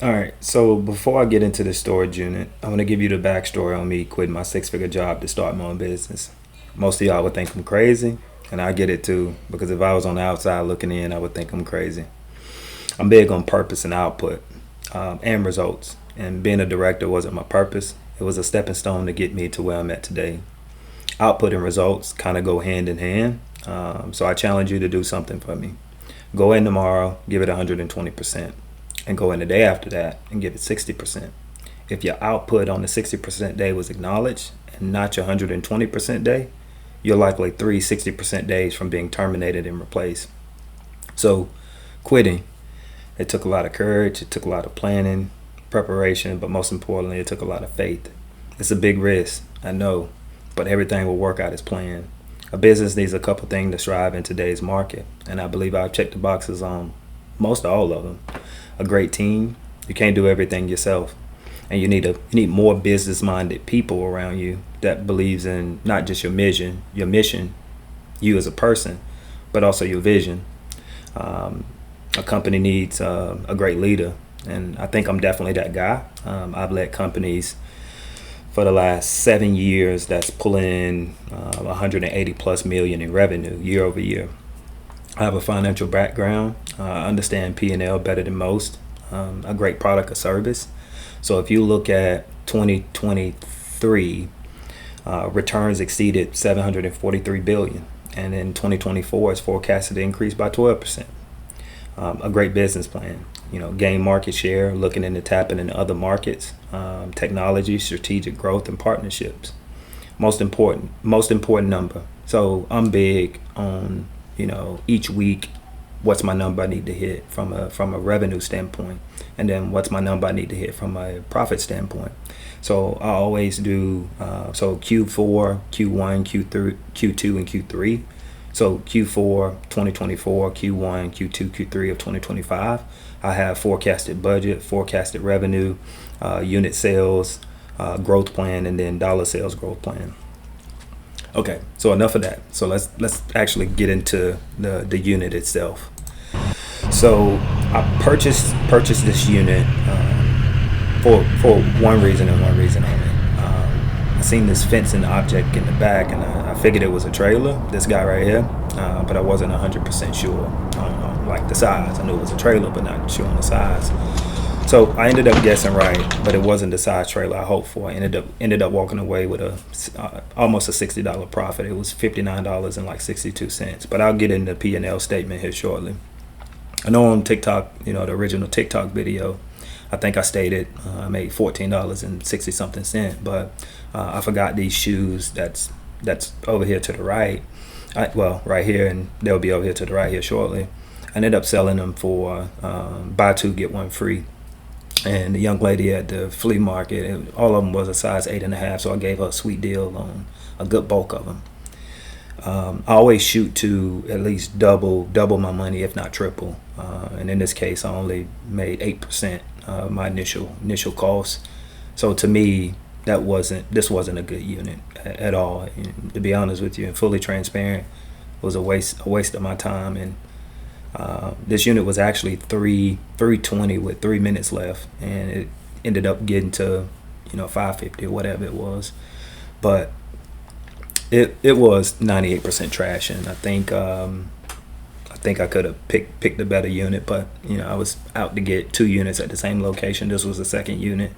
All right, so before I get into the storage unit, I want to give you the backstory on me quitting my six-figure job to start my own business. Most of y'all would think I'm crazy, and I get it too, because if I was on the outside looking in, I would think I'm crazy. I'm big on purpose and output, and results, and being a director wasn't my purpose. It was a stepping stone to get me to where I'm at today. Output and results kind of go hand in hand, so I challenge you to do something for me. Go in tomorrow, give it 120%, and go in the day after that and give it 60%. If your output on the 60% day was acknowledged and not your 120% day, you're likely 3 60% days from being terminated and replaced. So, quitting, it took a lot of courage, it took a lot of planning, preparation, but most importantly, it took a lot of faith. It's a big risk, I know, but everything will work out as planned. A business needs a couple things to thrive in today's market, and I believe I've checked the boxes on most all of them. A great team. You can't do everything yourself, and you need more business-minded people around you that believes in not just your mission, you as a person, but also your vision. Um, a company needs a great leader, and I think I'm definitely that guy. I've led companies for the last 7 years that's pulling in 180 plus million in revenue year over year. I have a financial background. I understand P&L better than most. A great product or service. So if you look at 2023, returns exceeded 743 billion, and in 2024, it's forecasted to increase by 12%. A great business plan. Gain market share, looking into tapping into other markets, technology, strategic growth, and partnerships. Most important number. So I'm big on each week, what's my number I need to hit from a revenue standpoint, and then what's my number I need to hit from a profit standpoint. So I always do so Q4, Q1, Q3, Q2, and Q3. So Q4 2024, Q1, Q2, Q3 of 2025, I have forecasted budget, forecasted revenue, unit sales, growth plan, and then dollar sales growth plan. Okay, so enough of that. So let's actually get into the unit itself. So I purchased this unit for one reason and one reason only. I seen this fencing object in the back, and I figured it was a trailer. This guy right here, but I wasn't 100% sure on like the size. I knew it was a trailer, but not sure on the size. So I ended up guessing right, but it wasn't the size trailer I hoped for. I ended up walking away with a almost a $60 profit. It was $59 and like 62 cents. But I'll get into the P&L statement here shortly. I know on TikTok, the original TikTok video, I think I stated I made $14 and 60 something cent, but I forgot these shoes. That's over here to the right. Right here, and they'll be over here to the right here shortly. I ended up selling them for buy two get one free. And the young lady at the flea market, all of them was a size 8.5, so I gave her a sweet deal on a good bulk of them. I always shoot to at least double my money, if not triple. And in this case, I only made 8% of my initial cost. So to me, this wasn't a good unit at all. And to be honest with you, and fully transparent, it was a waste of my time. And this unit was actually 320 with 3 minutes left, and it ended up getting to 550 or whatever it was. But it was 98% trash, and I think I could have picked a better unit, but I was out to get two units at the same location. This was the second unit.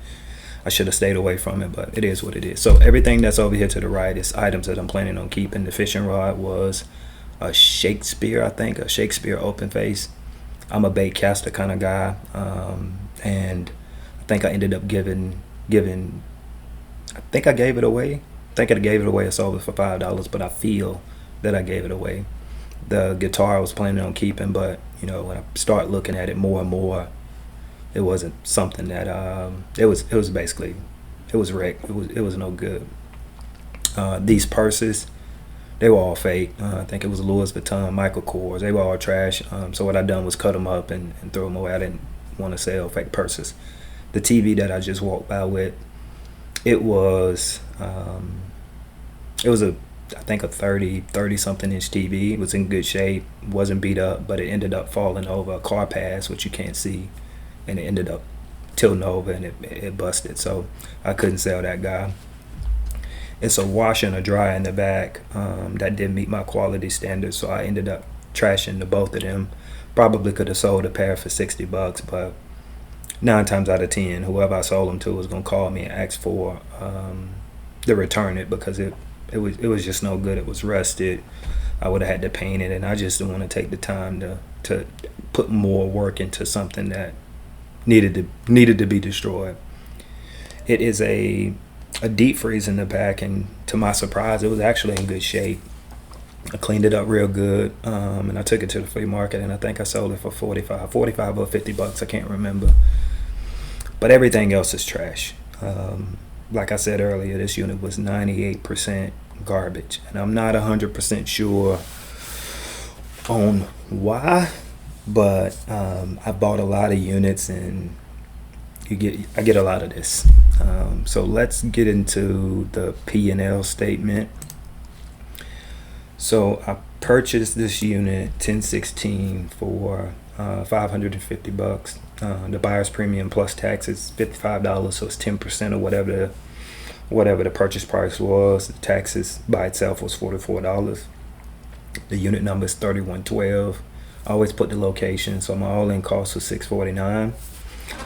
I should have stayed away from it, but it is what it is. So everything that's over here to the right is items that I'm planning on keeping. The fishing rod was a Shakespeare, I think, a Shakespeare open face. I'm a bait caster kind of guy, and I think I ended up giving. I think I gave it away. I think I gave it away. I sold it for $5, but I feel that I gave it away. The guitar I was planning on keeping, but when I start looking at it more and more, it wasn't something that it was basically it was wrecked. It was no good. These purses, they were all fake. I think it was Louis Vuitton, Michael Kors. They were all trash. So what I done was cut them up and throw them away. I didn't want to sell fake purses. The TV that I just walked by with, it was a I think a 30 something inch TV. It was in good shape, wasn't beat up, but it ended up falling over a car pass, which you can't see, and it ended up tilting over and it busted. So I couldn't sell that guy. It's a wash and a dry in the back that didn't meet my quality standards, so I ended up trashing the both of them. Probably could have sold a pair for $60, but 9 times out of 10, whoever I sold them to was gonna call me and ask for to return it because it was just no good. It was rusted. I would have had to paint it, and I just didn't want to take the time to put more work into something that needed to be destroyed. It is a deep freeze in the back, and to my surprise, it was actually in good shape. I cleaned it up real good, and I took it to the flea market, and I think I sold it for $45 or $50. I can't remember. But everything else is trash. Like I said earlier, this unit was 98% garbage, and I'm not 100% sure on why, but I bought a lot of units, and I get a lot of this. So let's get into the P&L statement. So I purchased this unit 1016 for $550. The buyer's premium plus tax is $55, so it's 10% of whatever the purchase price was. The taxes by itself was $44. The unit number is 3112. I always put the location, so my all-in cost was $649.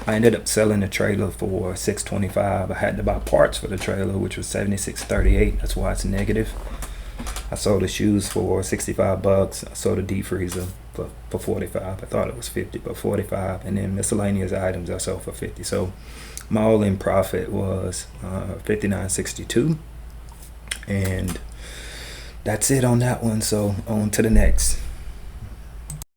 I ended up selling the trailer for $625. I had to buy parts for the trailer, which was $76.38. That's why it's negative. I sold the shoes for $65. I sold a deep freezer for $45. I thought it was $50, but $45. And then miscellaneous items I sold for $50. So my all-in profit was $59.62. And that's it on that one. So on to the next.